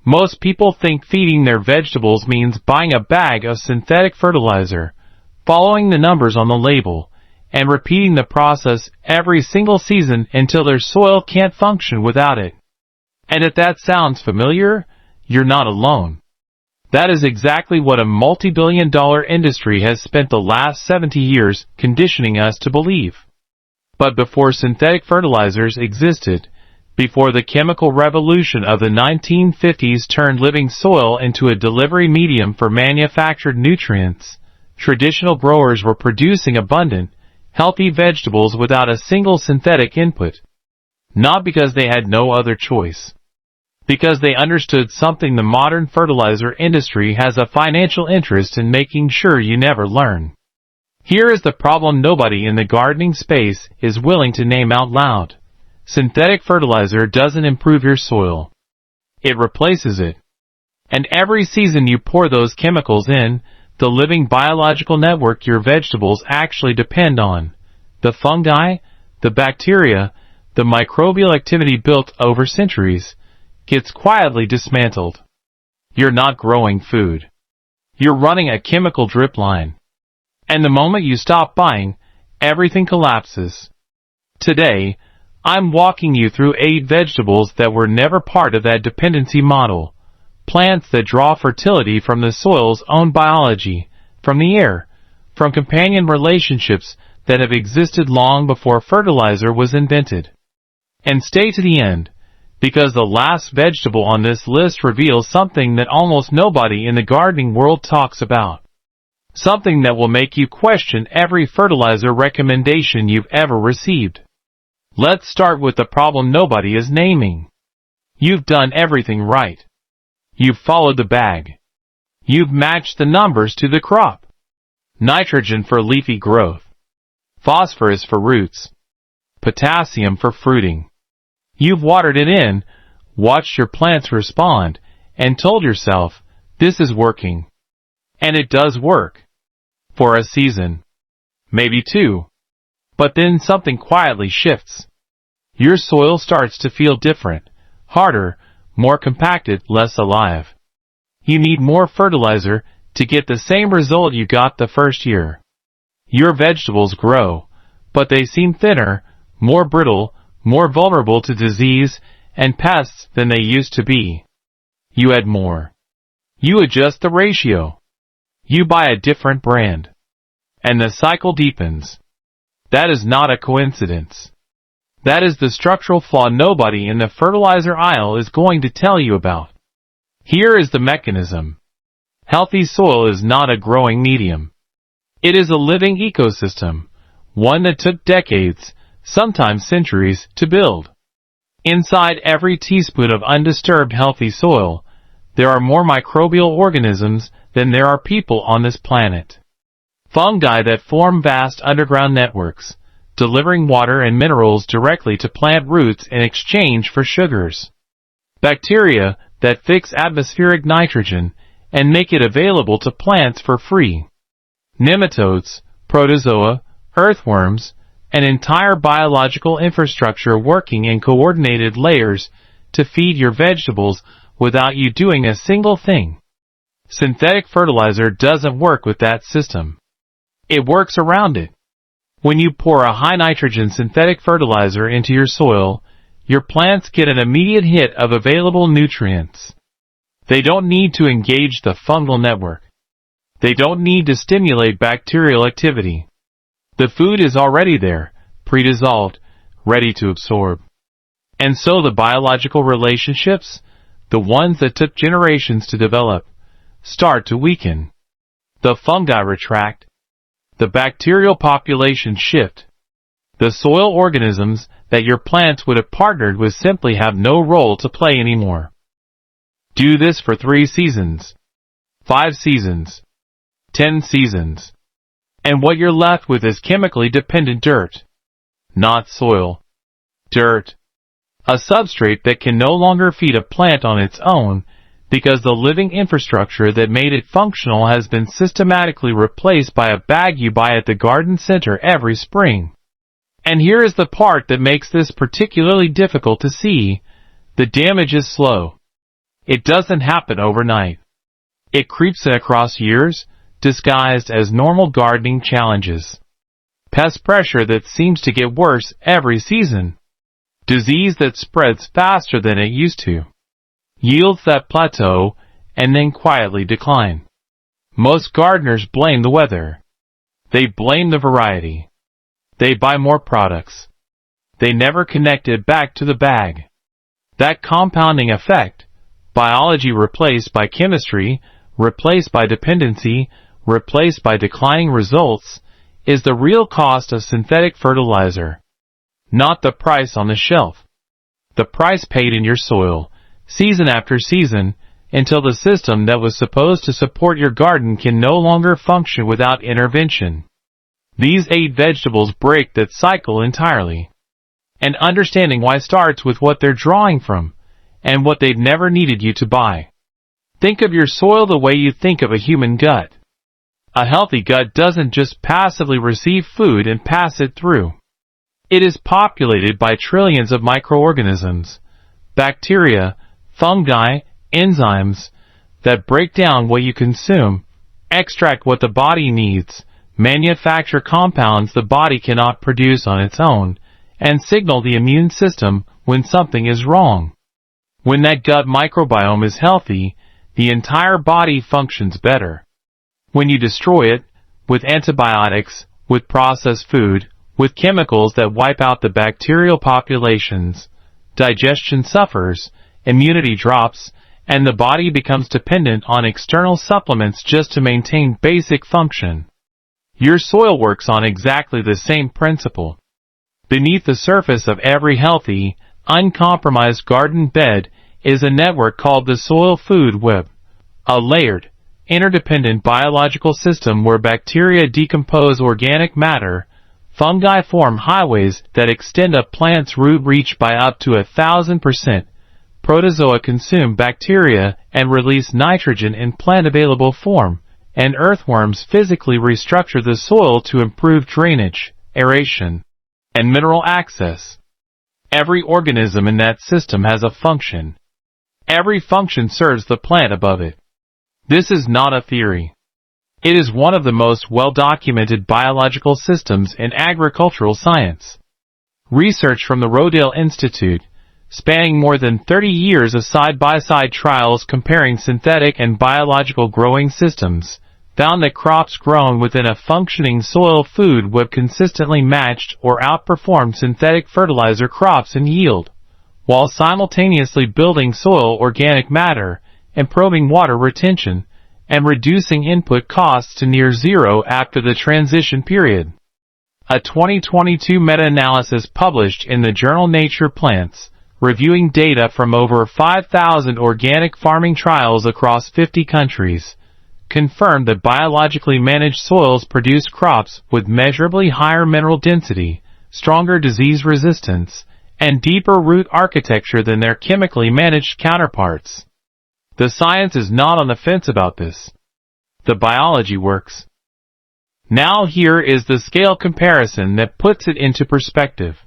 Most people think feeding their vegetables means buying a bag of synthetic fertilizer, following the numbers on the label, and repeating the process every single season until their soil can't function without it. And if that sounds familiar, you're not alone. That is exactly what a multi-billion-dollar industry has spent the last 70 years conditioning us to believe. But before synthetic fertilizers existed, before the chemical revolution of the 1950s turned living soil into a delivery medium for manufactured nutrients, traditional growers were producing abundant, healthy vegetables without a single synthetic input. Not because they had no other choice. Because they understood something: the modern fertilizer industry has a financial interest in making sure you never learn. Here is the problem nobody in the gardening space is willing to name out loud. Synthetic fertilizer doesn't improve your soil. It replaces it. And every season you pour those chemicals in, the living biological network your vegetables actually depend on, the fungi, the bacteria, the microbial activity built over centuries, gets quietly dismantled. You're not growing food. You're running a chemical drip line. And the moment you stop buying, everything collapses. Today, I'm walking you through 8 vegetables that were never part of that dependency model. Plants that draw fertility from the soil's own biology, from the air, from companion relationships that have existed long before fertilizer was invented. And stay to the end, because the last vegetable on this list reveals something that almost nobody in the gardening world talks about. Something that will make you question every fertilizer recommendation you've ever received. Let's start with the problem nobody is naming. You've done everything right. You've followed the bag. You've matched the numbers to the crop. Nitrogen for leafy growth. Phosphorus for roots. Potassium for fruiting. You've watered it in, watched your plants respond, and told yourself, this is working. And it does work. For a season. Maybe 2. But then something quietly shifts. Your soil starts to feel different, harder, more compacted, less alive. You need more fertilizer to get the same result you got the first year. Your vegetables grow, but they seem thinner, more brittle, more vulnerable to disease and pests than they used to be. You add more. You adjust the ratio. You buy a different brand. And the cycle deepens. That is not a coincidence. That is the structural flaw nobody in the fertilizer aisle is going to tell you about. Here is the mechanism. Healthy soil is not a growing medium. It is a living ecosystem, one that took decades, sometimes centuries, to build. Inside every teaspoon of undisturbed healthy soil, there are more microbial organisms than there are people on this planet. Fungi that form vast underground networks, delivering water and minerals directly to plant roots in exchange for sugars. Bacteria that fix atmospheric nitrogen and make it available to plants for free. Nematodes, protozoa, earthworms, an entire biological infrastructure working in coordinated layers to feed your vegetables without you doing a single thing. Synthetic fertilizer doesn't work with that system. It works around it. When you pour a high-nitrogen synthetic fertilizer into your soil, your plants get an immediate hit of available nutrients. They don't need to engage the fungal network. They don't need to stimulate bacterial activity. The food is already there, pre-dissolved, ready to absorb. And so the biological relationships, the ones that took generations to develop, start to weaken. The fungi retract. The bacterial population shift. The soil organisms that your plants would have partnered with simply have no role to play anymore. Do this for 3 seasons, 5 seasons, 10 seasons. And what you're left with is chemically dependent dirt. Not soil. Dirt. A substrate that can no longer feed a plant on its own because the living infrastructure that made it functional has been systematically replaced by a bag you buy at the garden center every spring. And here is the part that makes this particularly difficult to see. The damage is slow. It doesn't happen overnight. It creeps in across years, disguised as normal gardening challenges. Pest pressure that seems to get worse every season. Disease that spreads faster than it used to. Yields that plateau and then quietly decline. Most gardeners blame the weather. They blame the variety. They buy more products. They never connect it back to the bag. That compounding effect, biology replaced by chemistry, replaced by dependency, replaced by declining results, is the real cost of synthetic fertilizer. Not the price on the shelf. The price paid in your soil, season after season, until the system that was supposed to support your garden can no longer function without intervention. These 8 vegetables break that cycle entirely. And understanding why starts with what they're drawing from, and what they've never needed you to buy. Think of your soil the way you think of a human gut. A healthy gut doesn't just passively receive food and pass it through. It is populated by trillions of microorganisms, bacteria, fungi, enzymes, that break down what you consume, extract what the body needs, manufacture compounds the body cannot produce on its own, and signal the immune system when something is wrong. When that gut microbiome is healthy, the entire body functions better. When you destroy it, with antibiotics, with processed food, with chemicals that wipe out the bacterial populations, digestion suffers, immunity drops, and the body becomes dependent on external supplements just to maintain basic function. Your soil works on exactly the same principle. Beneath the surface of every healthy, uncompromised garden bed is a network called the soil food web, a layered, interdependent biological system where bacteria decompose organic matter, fungi form highways that extend a plant's root reach by up to 1,000%, protozoa consume bacteria and release nitrogen in plant-available form, and earthworms physically restructure the soil to improve drainage, aeration, and mineral access. Every organism in that system has a function. Every function serves the plant above it. This is not a theory. It is one of the most well-documented biological systems in agricultural science. Research from the Rodale Institute, spanning more than 30 years of side-by-side trials comparing synthetic and biological growing systems, found that crops grown within a functioning soil food web consistently matched or outperformed synthetic fertilizer crops in yield, while simultaneously building soil organic matter, improving water retention, and reducing input costs to near zero after the transition period. A 2022 meta-analysis published in the journal Nature Plants, reviewing data from over 5,000 organic farming trials across 50 countries, confirmed that biologically managed soils produce crops with measurably higher mineral density, stronger disease resistance, and deeper root architecture than their chemically managed counterparts. The science is not on the fence about this. The biology works. Now here is the scale comparison that puts it into perspective.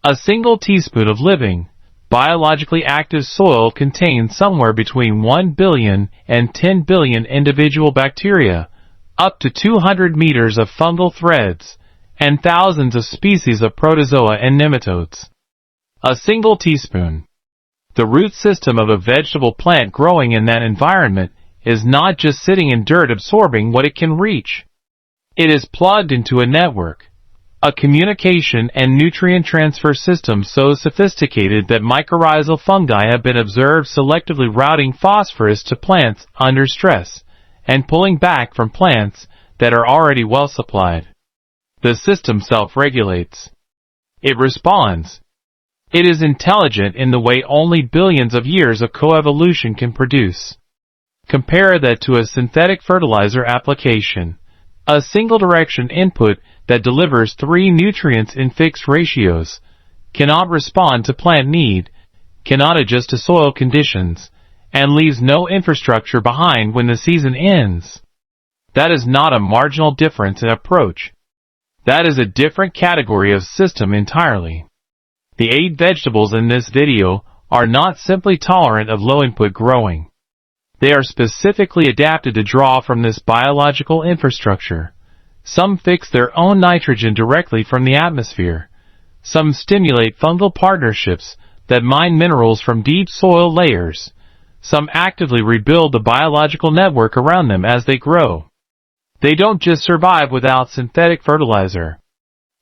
A single teaspoon of living, biologically active soil contains somewhere between 1 billion and 10 billion individual bacteria, up to 200 meters of fungal threads, and thousands of species of protozoa and nematodes. A single teaspoon. The root system of a vegetable plant growing in that environment is not just sitting in dirt absorbing what it can reach. It is plugged into a network, a communication and nutrient transfer system so sophisticated that mycorrhizal fungi have been observed selectively routing phosphorus to plants under stress and pulling back from plants that are already well supplied. The system self-regulates. It responds. It is intelligent in the way only billions of years of coevolution can produce. Compare that to a synthetic fertilizer application, a single-direction input that delivers 3 nutrients in fixed ratios, cannot respond to plant need, cannot adjust to soil conditions, and leaves no infrastructure behind when the season ends. That is not a marginal difference in approach. That is a different category of system entirely. The 8 vegetables in this video are not simply tolerant of low-input growing. They are specifically adapted to draw from this biological infrastructure. Some fix their own nitrogen directly from the atmosphere. Some stimulate fungal partnerships that mine minerals from deep soil layers. Some actively rebuild the biological network around them as they grow. They don't just survive without synthetic fertilizer.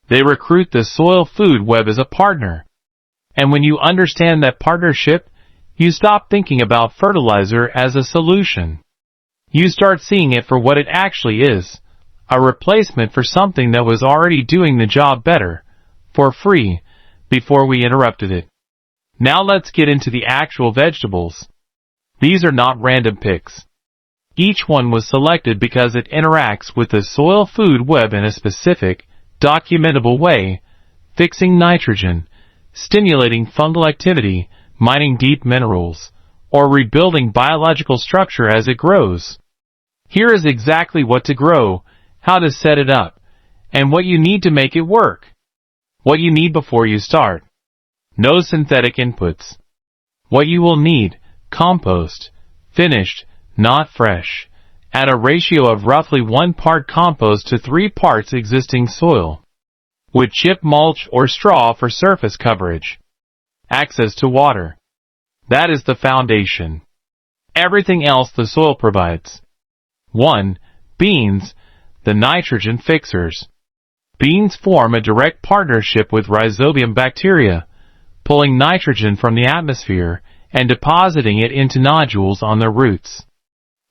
They recruit the soil food web as a partner. And when you understand that partnership, you stop thinking about fertilizer as a solution. You start seeing it for what it actually is, a replacement for something that was already doing the job better, for free, before we interrupted it. Now let's get into the actual vegetables. These are not random picks. Each one was selected because it interacts with the soil food web in a specific, documentable way, fixing nitrogen, stimulating fungal activity, mining deep minerals, or rebuilding biological structure as it grows. Here is exactly what to grow, how to set it up, and what you need to make it work. What you need before you start. No synthetic inputs. What you will need: compost, finished, not fresh, at a ratio of roughly 1 part compost to 3 parts existing soil. Wood chip, mulch, or straw for surface coverage. Access to water. That is the foundation. Everything else the soil provides. 1. Beans, the nitrogen fixers. Beans form a direct partnership with rhizobium bacteria, pulling nitrogen from the atmosphere and depositing it into nodules on their roots.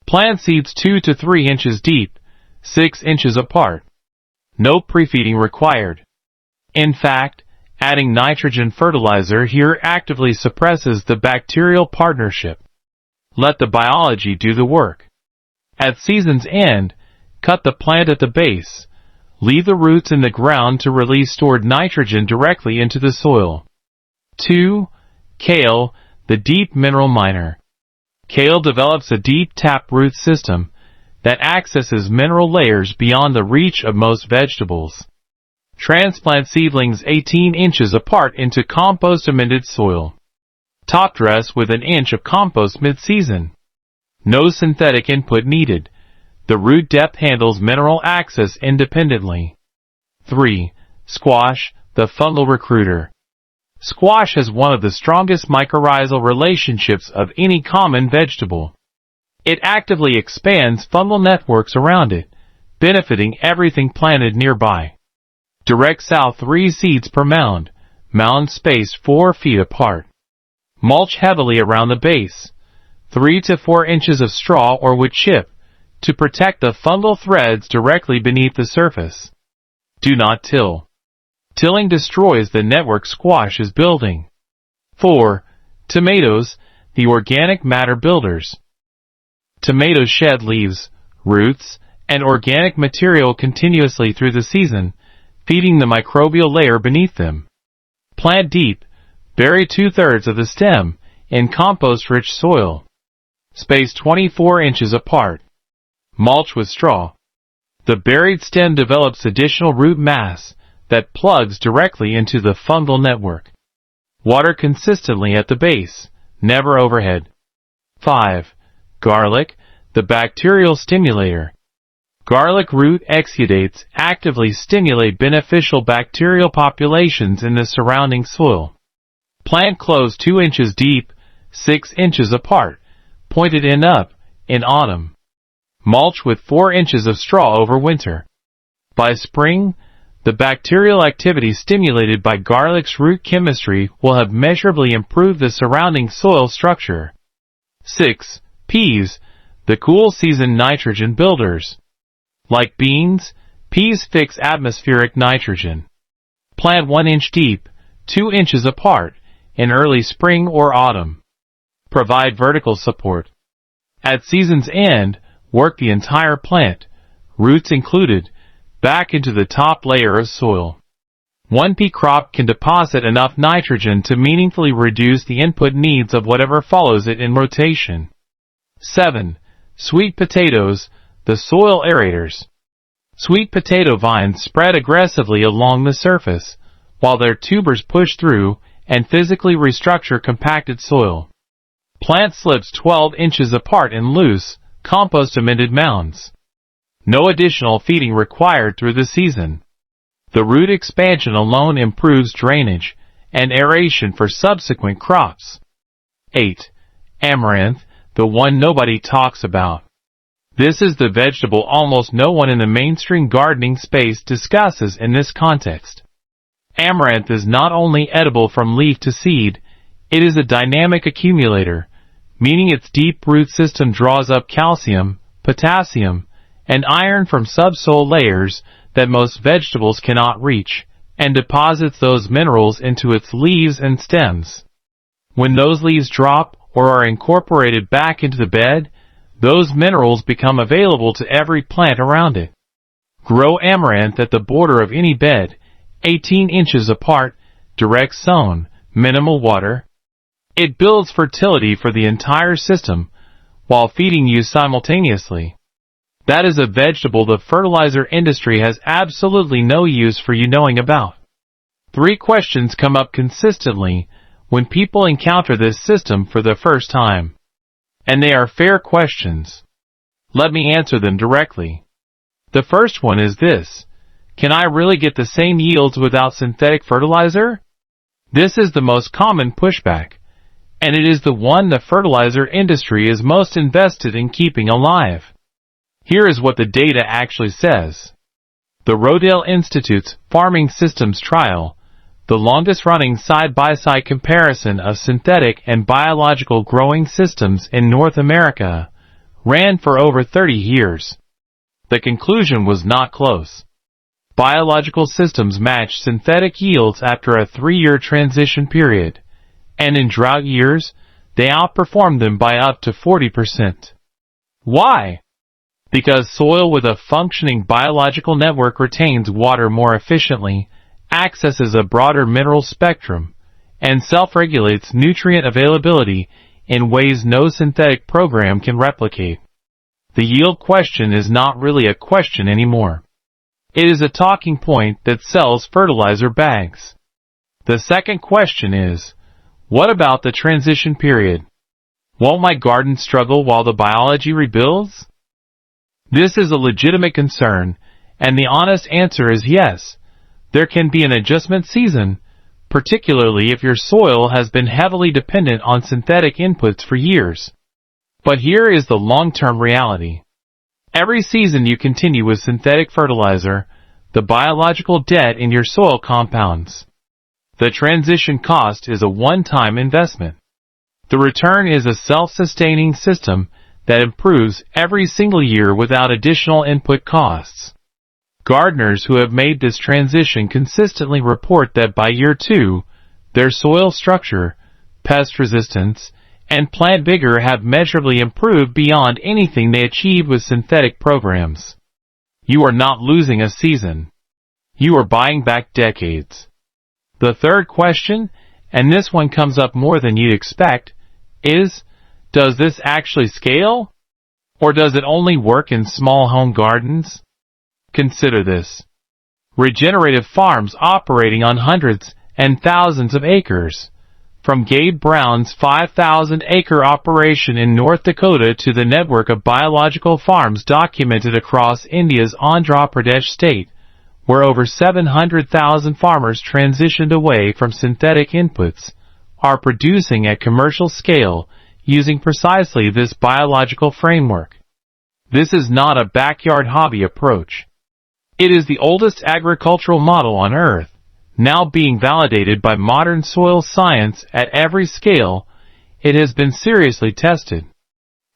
Plant seeds 2 to 3 inches deep, 6 inches apart. No pre-feeding required. In fact, adding nitrogen fertilizer here actively suppresses the bacterial partnership. Let the biology do the work. At season's end, cut the plant at the base. Leave the roots in the ground to release stored nitrogen directly into the soil. 2. Kale, the deep mineral miner. Kale develops a deep taproot system that accesses mineral layers beyond the reach of most vegetables. Transplant seedlings 18 inches apart into compost-amended soil. Top dress with an inch of compost mid-season. No synthetic input needed. The root depth handles mineral access independently. 3. Squash, the fungal recruiter. Squash has one of the strongest mycorrhizal relationships of any common vegetable. It actively expands fungal networks around it, benefiting everything planted nearby. Direct sow 3 seeds per mound, mound spaced 4 feet apart. Mulch heavily around the base. 3 to 4 inches of straw or wood chip to protect the fungal threads directly beneath the surface. Do not till. Tilling destroys the network squash is building. 4. Tomatoes, the organic matter builders. Tomatoes shed leaves, roots, and organic material continuously through the season, feeding the microbial layer beneath them. Plant deep. Bury 2/3 of the stem in compost-rich soil. Space 24 inches apart. Mulch with straw. The buried stem develops additional root mass that plugs directly into the fungal network. Water consistently at the base, never overhead. 5. Garlic, the bacterial stimulator. Garlic root exudates actively stimulate beneficial bacterial populations in the surrounding soil. Plant close 2 inches deep, 6 inches apart, pointed end up, in autumn. Mulch with 4 inches of straw over winter. By spring, the bacterial activity stimulated by garlic's root chemistry will have measurably improved the surrounding soil structure. 6. Peas, the cool season nitrogen builders. Like beans, peas fix atmospheric nitrogen. Plant 1 inch deep, 2 inches apart, in early spring or autumn. Provide vertical support. At season's end, work the entire plant, roots included, back into the top layer of soil. One pea crop can deposit enough nitrogen to meaningfully reduce the input needs of whatever follows it in rotation. 7. Sweet potatoes, the soil aerators. Sweet potato vines spread aggressively along the surface, while their tubers push through and physically restructure compacted soil. Plant slips 12 inches apart in loose, compost-amended mounds. No additional feeding required through the season. The root expansion alone improves drainage and aeration for subsequent crops. 8. Amaranth, the one nobody talks about. This is the vegetable almost no one in the mainstream gardening space discusses in this context. Amaranth is not only edible from leaf to seed, it is a dynamic accumulator, meaning its deep root system draws up calcium, potassium, and iron from subsoil layers that most vegetables cannot reach, and deposits those minerals into its leaves and stems. When those leaves drop or are incorporated back into the bed, those minerals become available to every plant around it. Grow amaranth at the border of any bed, 18 inches apart, direct sown, minimal water. It builds fertility for the entire system, while feeding you simultaneously. That is a vegetable the fertilizer industry has absolutely no use for you knowing about. 3 questions come up consistently when people encounter this system for the first time. And they are fair questions. Let me answer them directly. The first one is this: can I really get the same yields without synthetic fertilizer? This is the most common pushback, and it is the one the fertilizer industry is most invested in keeping alive. Here is what the data actually says. The Rodale Institute's Farming Systems Trial, the longest-running side-by-side comparison of synthetic and biological growing systems in North America, ran for over 30 years. The conclusion was not close. Biological systems matched synthetic yields after a 3-year transition period, and in drought years, they outperformed them by up to 40%. Why? Because soil with a functioning biological network retains water more efficiently, accesses a broader mineral spectrum, and self-regulates nutrient availability in ways no synthetic program can replicate. The yield question is not really a question anymore. It is a talking point that sells fertilizer bags. The second question is, what about the transition period? Won't my garden struggle while the biology rebuilds? This is a legitimate concern, and the honest answer is yes. There can be an adjustment season, particularly if your soil has been heavily dependent on synthetic inputs for years. But here is the long-term reality. Every season you continue with synthetic fertilizer, the biological debt in your soil compounds. The transition cost is a one-time investment. The return is a self-sustaining system that improves every single year without additional input costs. Gardeners who have made this transition consistently report that by year 2, their soil structure, pest resistance, and plant vigor have measurably improved beyond anything they achieved with synthetic programs. You are not losing a season. You are buying back decades. The third question, and this one comes up more than you'd expect, is, does this actually scale? Or does it only work in small home gardens? Consider this. Regenerative farms operating on hundreds and thousands of acres. From Gabe Brown's 5,000-acre operation in North Dakota to the network of biological farms documented across India's Andhra Pradesh state, where over 700,000 farmers transitioned away from synthetic inputs, are producing at commercial scale using precisely this biological framework. This is not a backyard hobby approach. It is the oldest agricultural model on Earth, now being validated by modern soil science at every scale. It has been seriously tested.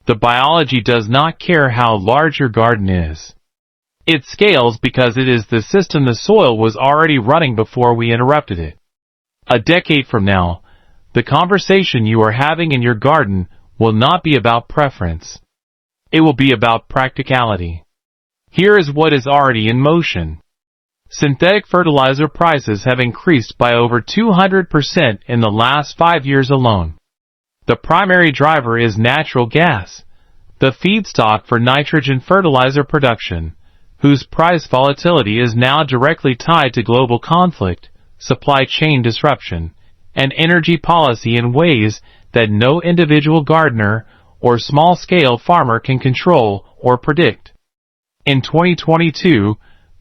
The biology does not care how large your garden is. It scales because it is the system the soil was already running before we interrupted it. A decade from now, the conversation you are having in your garden will not be about preference. It will be about practicality. Here is what is already in motion. Synthetic fertilizer prices have increased by over 200% in the last 5 years alone. The primary driver is natural gas, the feedstock for nitrogen fertilizer production, whose price volatility is now directly tied to global conflict, supply chain disruption, and energy policy in ways that no individual gardener or small-scale farmer can control or predict. In 2022,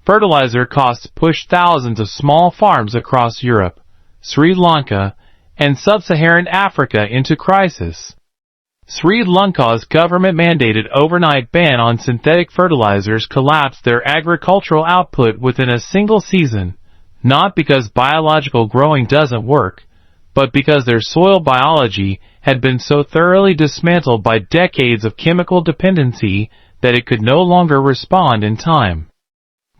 fertilizer costs pushed thousands of small farms across Europe, Sri Lanka, and sub-Saharan Africa into crisis. Sri Lanka's government-mandated overnight ban on synthetic fertilizers collapsed their agricultural output within a single season, not because biological growing doesn't work, but because their soil biology had been so thoroughly dismantled by decades of chemical dependency that it could no longer respond in time.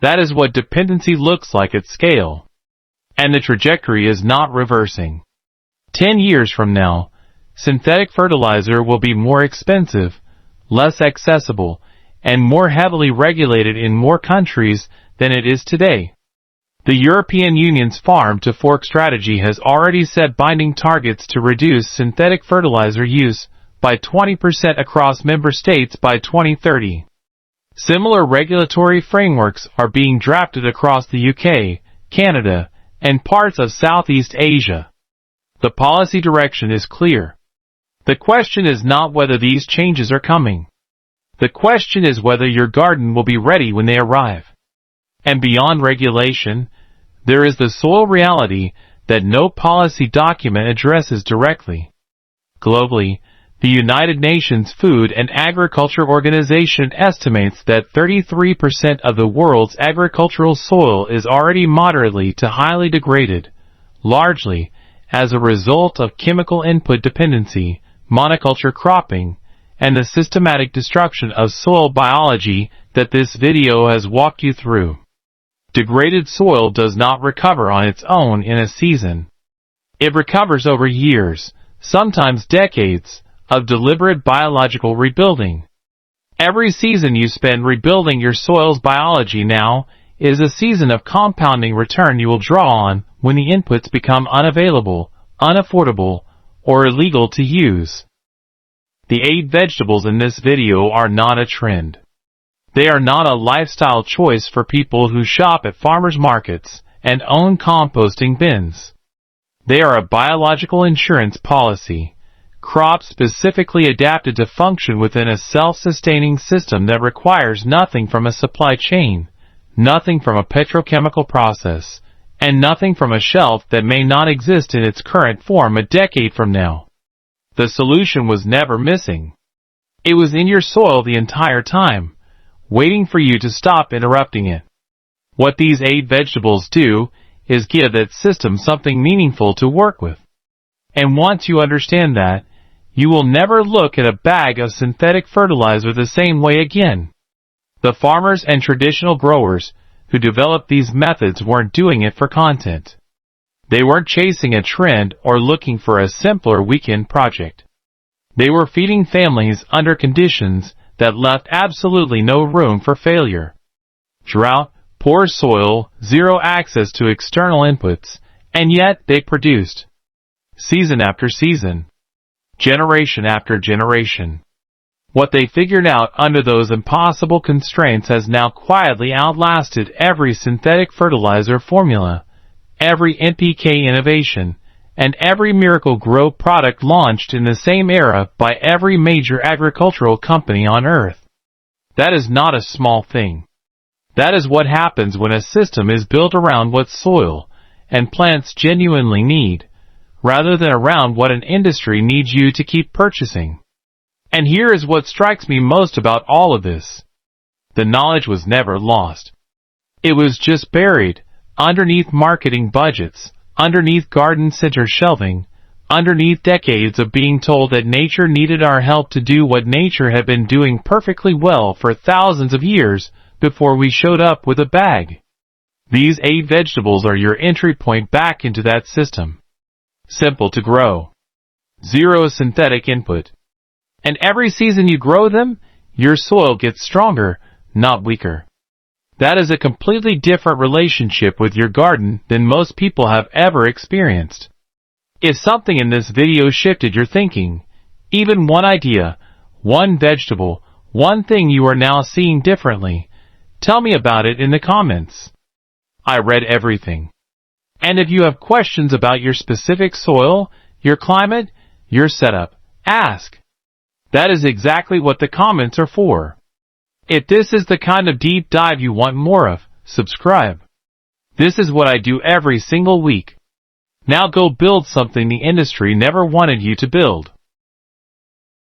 That is what dependency looks like at scale. And the trajectory is not reversing. 10 years from now, synthetic fertilizer will be more expensive, less accessible, and more heavily regulated in more countries than it is today. The European Union's farm-to-fork strategy has already set binding targets to reduce synthetic fertilizer use by 20% across member states by 2030. Similar regulatory frameworks are being drafted across the UK, Canada, and parts of Southeast Asia. The policy direction is clear. The question is not whether these changes are coming. The question is whether your garden will be ready when they arrive. And beyond regulation, there is the soil reality that no policy document addresses directly. Globally, the United Nations Food and Agriculture Organization estimates that 33% of the world's agricultural soil is already moderately to highly degraded, largely as a result of chemical input dependency, monoculture cropping, and the systematic destruction of soil biology that this video has walked you through. Degraded soil does not recover on its own in a season. It recovers over years, sometimes decades, of deliberate biological rebuilding. Every season you spend rebuilding your soil's biology now is a season of compounding return you will draw on when the inputs become unavailable, unaffordable, or illegal to use. The 8 vegetables in this video are not a trend. They are not a lifestyle choice for people who shop at farmers markets and own composting bins. They are a biological insurance policy, crops specifically adapted to function within a self-sustaining system that requires nothing from a supply chain, nothing from a petrochemical process, and nothing from a shelf that may not exist in its current form a decade from now. The solution was never missing. It was in your soil the entire time, waiting for you to stop interrupting it. What these 8 vegetables do is give that system something meaningful to work with. And once you understand that, you will never look at a bag of synthetic fertilizer the same way again. The farmers and traditional growers who developed these methods weren't doing it for content. They weren't chasing a trend or looking for a simpler weekend project. They were feeding families under conditions that left absolutely no room for failure. Drought, poor soil, zero access to external inputs, and yet they produced. Season after season. Generation after generation. What they figured out under those impossible constraints has now quietly outlasted every synthetic fertilizer formula, every NPK innovation, and every Miracle-Gro product launched in the same era by every major agricultural company on Earth. That is not a small thing. That is what happens when a system is built around what soil and plants genuinely need, rather than around what an industry needs you to keep purchasing. And here is what strikes me most about all of this. The knowledge was never lost. It was just buried, underneath marketing budgets, underneath garden center shelving, underneath decades of being told that nature needed our help to do what nature had been doing perfectly well for thousands of years before we showed up with a bag. These 8 vegetables are your entry point back into that system. Simple to grow. Zero synthetic input. And every season you grow them, your soil gets stronger, not weaker. That is a completely different relationship with your garden than most people have ever experienced. If something in this video shifted your thinking, even one idea, one vegetable, one thing you are now seeing differently, tell me about it in the comments. I read everything. And if you have questions about your specific soil, your climate, your setup, ask. That is exactly what the comments are for. If this is the kind of deep dive you want more of, subscribe. This is what I do every single week. Now go build something the industry never wanted you to build.